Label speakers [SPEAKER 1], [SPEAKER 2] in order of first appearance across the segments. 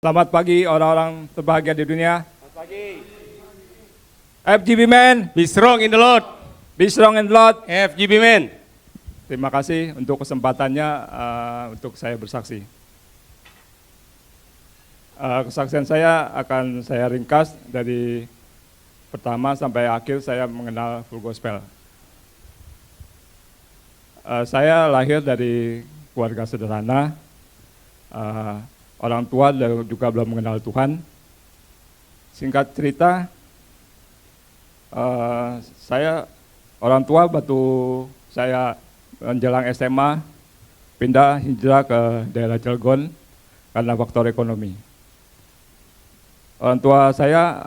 [SPEAKER 1] Selamat pagi orang-orang terbahagia di dunia.
[SPEAKER 2] Selamat pagi.
[SPEAKER 1] FGB Man,
[SPEAKER 2] Be strong in the Lord.
[SPEAKER 1] be strong and Lord.
[SPEAKER 2] FGB men.
[SPEAKER 1] Terima kasih untuk kesempatannya untuk saya bersaksi. Kesaksian saya akan saya ringkas dari pertama sampai akhir saya mengenal Full Gospel. Saya lahir dari keluarga sederhana. Orang tua juga belum mengenal Tuhan. Singkat cerita, saya orang tua waktu saya menjelang SMA pindah hijrah ke daerah Cilegon karena faktor ekonomi. Orang tua saya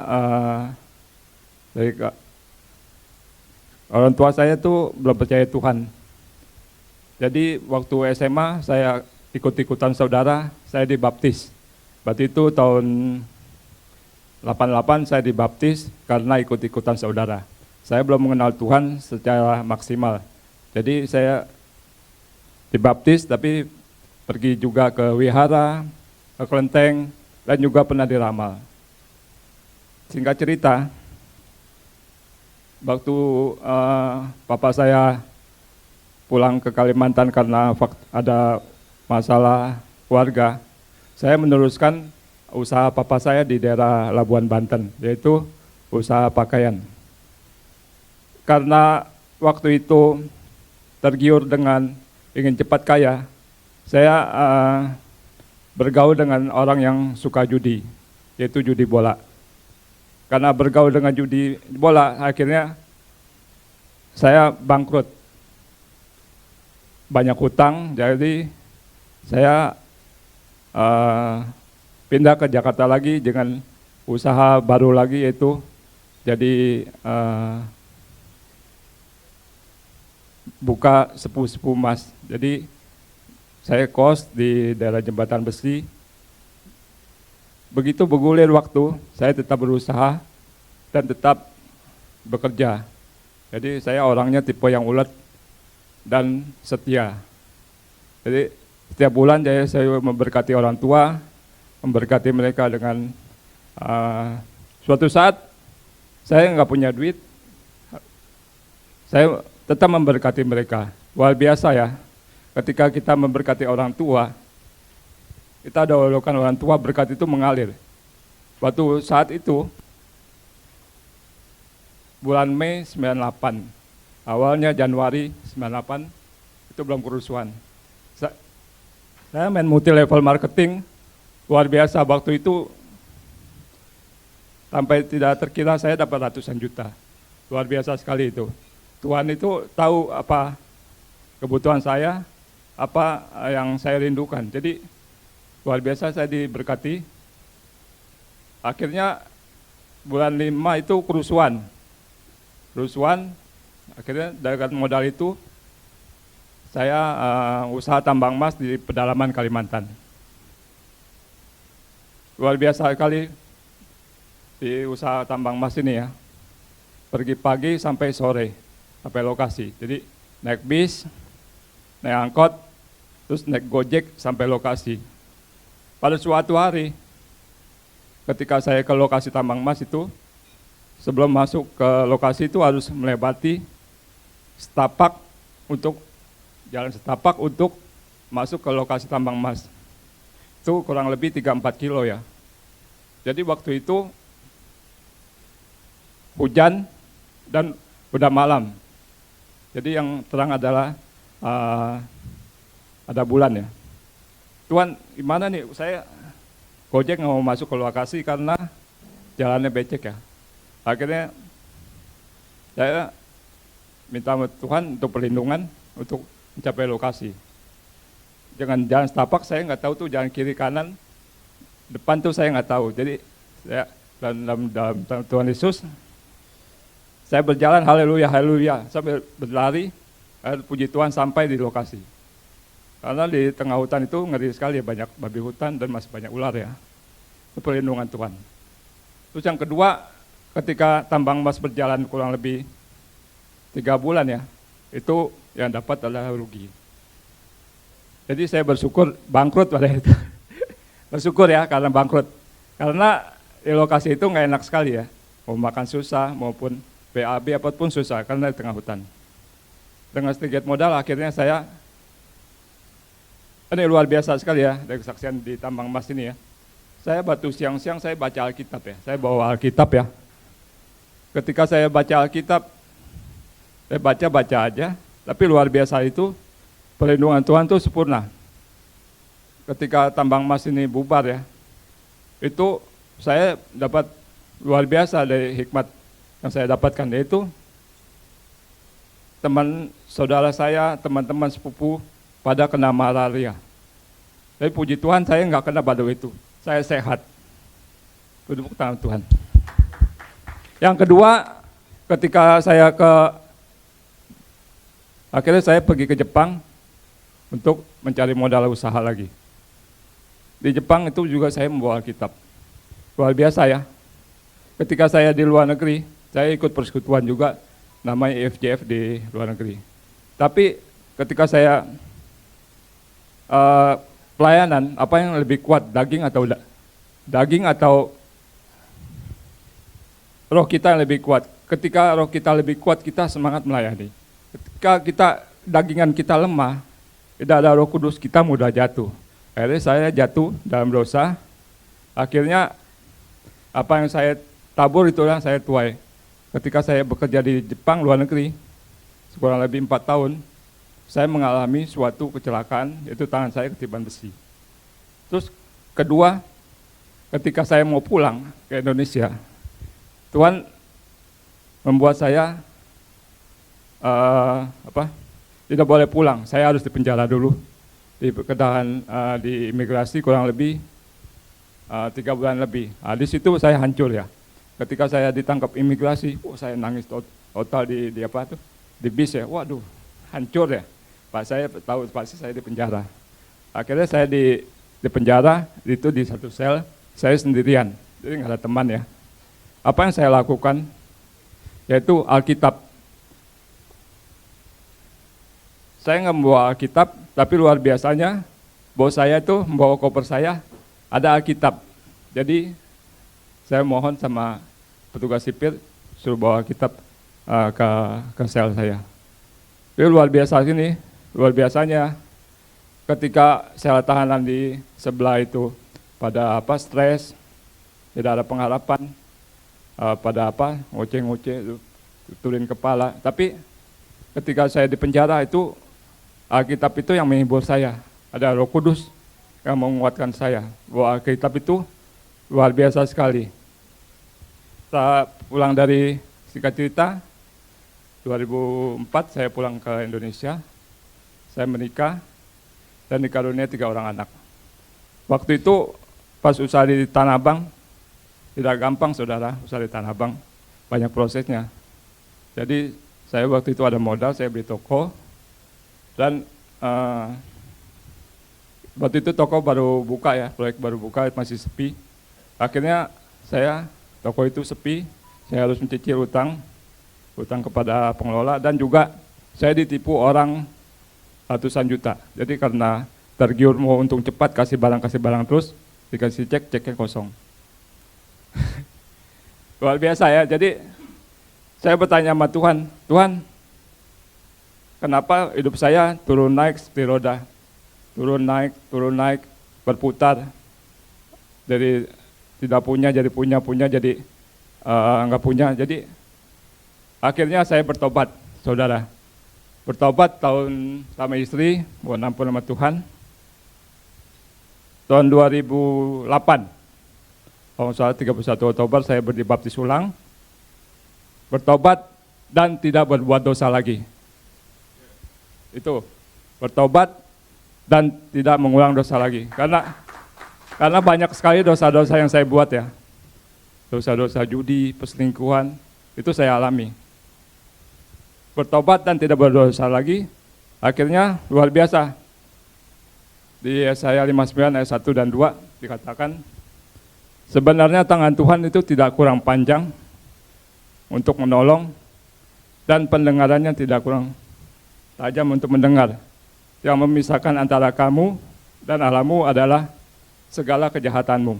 [SPEAKER 1] itu belum percaya Tuhan. Jadi waktu SMA saya ikut-ikutan saudara, saya dibaptis. Waktu itu tahun 88 saya dibaptis karena ikut-ikutan saudara. Saya belum mengenal Tuhan secara maksimal. Jadi saya dibaptis tapi pergi juga ke wihara, ke kelenteng, dan juga pernah diramal. Singkat cerita, waktu papa saya pulang ke Kalimantan karena ada masalah keluarga, saya meneruskan usaha papa saya di daerah Labuan Banten, yaitu usaha pakaian. Karena waktu itu tergiur dengan ingin cepat kaya, saya bergaul dengan orang yang suka judi, yaitu judi bola. Karena bergaul dengan judi bola, akhirnya saya bangkrut. Banyak hutang, jadi saya pindah ke Jakarta lagi dengan usaha baru lagi, yaitu jadi buka sepupu-sepupu emas. Jadi saya kos di daerah Jembatan Besi. Begitu bergulir waktu, saya tetap berusaha dan tetap bekerja. Jadi saya orangnya tipe yang ulet dan setia. Jadi setiap bulan saya memberkati orang tua, memberkati mereka dengan suatu saat saya nggak punya duit, saya tetap memberkati mereka. Luar biasa ya, ketika kita memberkati orang tua, kita doakan orang tua, berkat itu mengalir. Waktu saat itu, bulan Mei 98, awalnya Januari 98, itu belum kerusuhan. Saya main multi level marketing, luar biasa waktu itu, sampai tidak terkira saya dapat ratusan juta. Luar biasa sekali itu. Tuhan itu tahu apa kebutuhan saya, apa yang saya rindukan. Jadi luar biasa saya diberkati. Akhirnya bulan 5 itu kerusuhan. Akhirnya dengan modal itu saya usaha tambang emas di pedalaman Kalimantan. Luar biasa sekali di usaha tambang emas ini ya. Pergi pagi sampai sore, sampai lokasi. Jadi naik bis, naik angkot, terus naik gojek sampai lokasi. Pada suatu hari, ketika saya ke lokasi tambang emas itu, sebelum masuk ke lokasi itu harus melewati setapak untuk jalan setapak untuk masuk ke lokasi tambang emas. Itu kurang lebih 3-4 kilo ya. Jadi waktu itu hujan dan udah malam. Jadi yang terang adalah ada bulan ya. Tuhan, gimana nih, saya gojek nggak mau masuk ke lokasi karena jalannya becek ya. Akhirnya saya minta Tuhan untuk perlindungan untuk mencapai lokasi. Jangan jalan setapak, saya nggak tahu tuh jalan kiri kanan, depan tuh saya nggak tahu. Jadi saya dalam Tuhan Yesus, saya berjalan haleluya haleluya sambil berlari, puji Tuhan sampai di lokasi. Karena di tengah hutan itu ngeri sekali, banyak babi hutan dan masih banyak ular ya. Itu perlindungan Tuhan. Terus yang kedua, ketika tambang emas berjalan kurang lebih 3 bulan ya, itu yang dapat adalah rugi. Jadi saya bersyukur bangkrut pada itu. bersyukur ya karena bangkrut. Karena di lokasi itu nggak enak sekali ya. Mau makan susah maupun BAB apapun susah karena di tengah hutan. Dengan sedikit modal akhirnya saya, ini luar biasa sekali ya dari kesaksian di tambang emas ini ya. Saya batu siang-siang saya baca Alkitab ya. Saya bawa Alkitab ya. Ketika saya baca Alkitab, saya baca aja. Tapi luar biasa itu perlindungan Tuhan itu sempurna. Ketika tambang emas ini bubar ya, itu saya dapat luar biasa dari hikmat yang saya dapatkan, yaitu teman saudara saya, teman-teman sepupu pada kena malaria. Tapi puji Tuhan saya nggak kena pada itu, saya sehat. Tepuk tangan Tuhan. Yang kedua, ketika akhirnya saya pergi ke Jepang untuk mencari modal usaha lagi. Di Jepang itu juga saya membawa Alkitab. Luar biasa ya. Ketika saya di luar negeri, saya ikut persekutuan juga, namanya EFJF di luar negeri. Tapi ketika saya pelayanan, apa yang lebih kuat, daging atau roh kita yang lebih kuat? Ketika roh kita lebih kuat, kita semangat melayani. Ketika dagingan kita lemah, tidak ada Roh Kudus, kita mudah jatuh. Akhirnya saya jatuh dalam dosa. Akhirnya apa yang saya tabur itulah saya tuai. Ketika saya bekerja di Jepang luar negeri, kurang lebih 4 tahun, saya mengalami suatu kecelakaan, yaitu tangan saya ketiban besi. Terus kedua, ketika saya mau pulang ke Indonesia, Tuhan membuat saya tidak boleh pulang. Saya harus dipenjara dulu di kedahan di imigrasi kurang lebih 3 bulan lebih. Di situ saya hancur ya. Ketika saya ditangkap imigrasi, saya nangis total di bis ya. Waduh, hancur ya. Pak saya tahu pasti saya di penjara. Akhirnya saya di penjara itu di satu sel, saya sendirian. Jadi nggak ada teman ya. Apa yang saya lakukan? Yaitu Alkitab. Saya nggak membawa Alkitab, tapi luar biasanya bos saya itu membawa koper saya ada Alkitab. Jadi saya mohon sama petugas sipir suruh bawa Alkitab ke sel saya. Jadi luar biasanya ketika sel tahanan di sebelah itu pada stres, tidak ada pengharapan, pada ngoceh-ngoceh, turunin kepala. Tapi ketika saya di penjara itu Alkitab itu yang menghibur saya. Ada Roh Kudus yang menguatkan saya. Bahwa Alkitab itu luar biasa sekali. Setelah pulang dari singkat cerita, 2004 saya pulang ke Indonesia. Saya menikah dan dikaruniai 3 orang anak. Waktu itu pas usaha di Tanah Abang, tidak gampang saudara, usaha di Tanah Abang, banyak prosesnya. Jadi saya waktu itu ada modal, saya beli toko, dan waktu itu toko baru buka ya, proyek baru buka, masih sepi. Akhirnya toko itu sepi, saya harus mencicil utang kepada pengelola, dan juga saya ditipu orang ratusan juta. Jadi karena tergiur mau untung cepat, kasih barang terus, dikasih ceknya kosong. Luar biasa ya. Jadi saya bertanya sama Tuhan, kenapa hidup saya turun naik seperti roda, turun naik, berputar dari tidak punya jadi punya, jadi enggak punya. Jadi akhirnya saya bertobat, saudara. Bertobat tahun sama istri, mohon ampun sama Tuhan. Tahun 2008, kalau salah 31 Oktober saya dibaptis ulang, bertobat dan tidak berbuat dosa lagi. Itu, bertobat dan tidak mengulang dosa lagi. Karena banyak sekali dosa-dosa yang saya buat ya. Dosa-dosa judi, perselingkuhan, itu saya alami. Bertobat dan tidak berdosa lagi, akhirnya luar biasa. Di Yesaya 59 ayat 1 dan 2 dikatakan, sebenarnya tangan Tuhan itu tidak kurang panjang untuk menolong, dan pendengarannya tidak kurang tajam untuk mendengar. Yang memisahkan antara kamu dan Allahmu adalah segala kejahatanmu,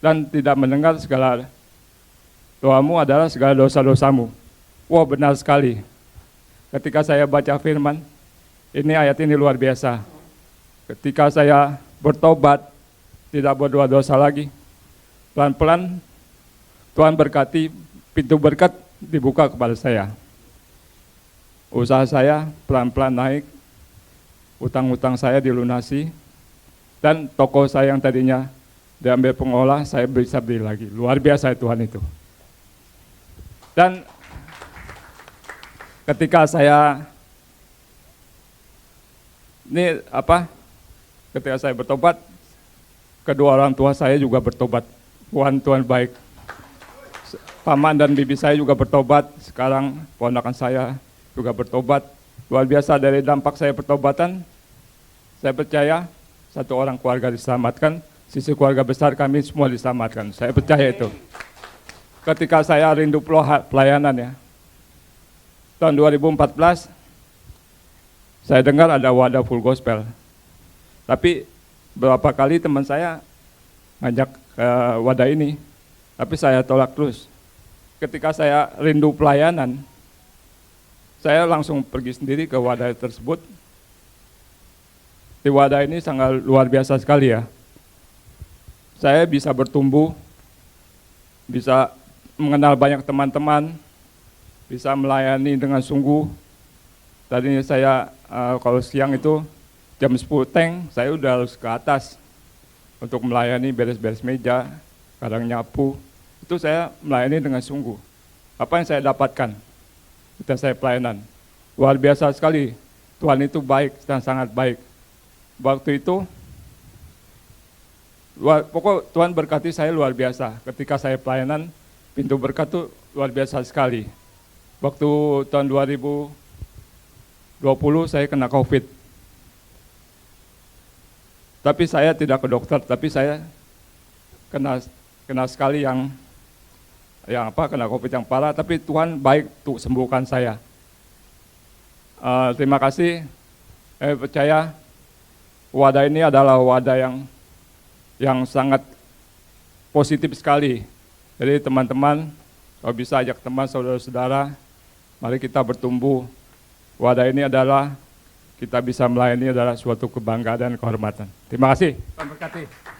[SPEAKER 1] dan tidak mendengar segala doamu adalah segala dosa-dosamu. Wah, benar sekali. Ketika saya baca firman, ini ayat ini luar biasa. Ketika saya bertobat, tidak berdoa dosa lagi, pelan-pelan Tuhan berkati, pintu berkat dibuka kepada saya. Usaha saya pelan-pelan naik, utang-utang saya dilunasi, dan toko saya yang tadinya diambil pengolah, saya bisa beli lagi. Luar biasa Tuhan itu. Dan ketika saya ketika saya bertobat, kedua orang tua saya juga bertobat. Tuhan baik. Paman dan bibi saya juga bertobat. Sekarang ponakan saya juga bertobat. Luar biasa, dari dampak saya pertobatan, saya percaya satu orang keluarga diselamatkan, sisi keluarga besar kami semua diselamatkan. Saya percaya itu. Ketika saya rindu pelayanan ya, tahun 2014, saya dengar ada wadah full gospel. Tapi beberapa kali teman saya ngajak ke wadah ini, tapi saya tolak terus. Ketika saya rindu pelayanan, saya langsung pergi sendiri ke wadah tersebut. Di wadah ini sangat luar biasa sekali ya. Saya bisa bertumbuh, bisa mengenal banyak teman-teman, bisa melayani dengan sungguh. Tadinya saya kalau siang itu jam 10 tank, saya udah harus ke atas untuk melayani, beres-beres meja, kadang nyapu. Itu saya melayani dengan sungguh. Apa yang saya dapatkan ketika saya pelayanan? Luar biasa sekali. Tuhan itu baik dan sangat baik. Waktu itu, pokok Tuhan berkati saya luar biasa. Ketika saya pelayanan, pintu berkat itu luar biasa sekali. Waktu tahun 2020 saya kena COVID. Tapi saya tidak ke dokter, tapi saya kena sekali yang kena COVID yang parah, tapi Tuhan baik untuk sembuhkan saya. Terima kasih. Saya percaya wadah ini adalah wadah yang sangat positif sekali. Jadi teman-teman, kalau bisa ajak teman, saudara-saudara, mari kita bertumbuh. Wadah ini adalah kita bisa melayani adalah suatu kebanggaan dan kehormatan. Terima kasih. Tuhan berkati.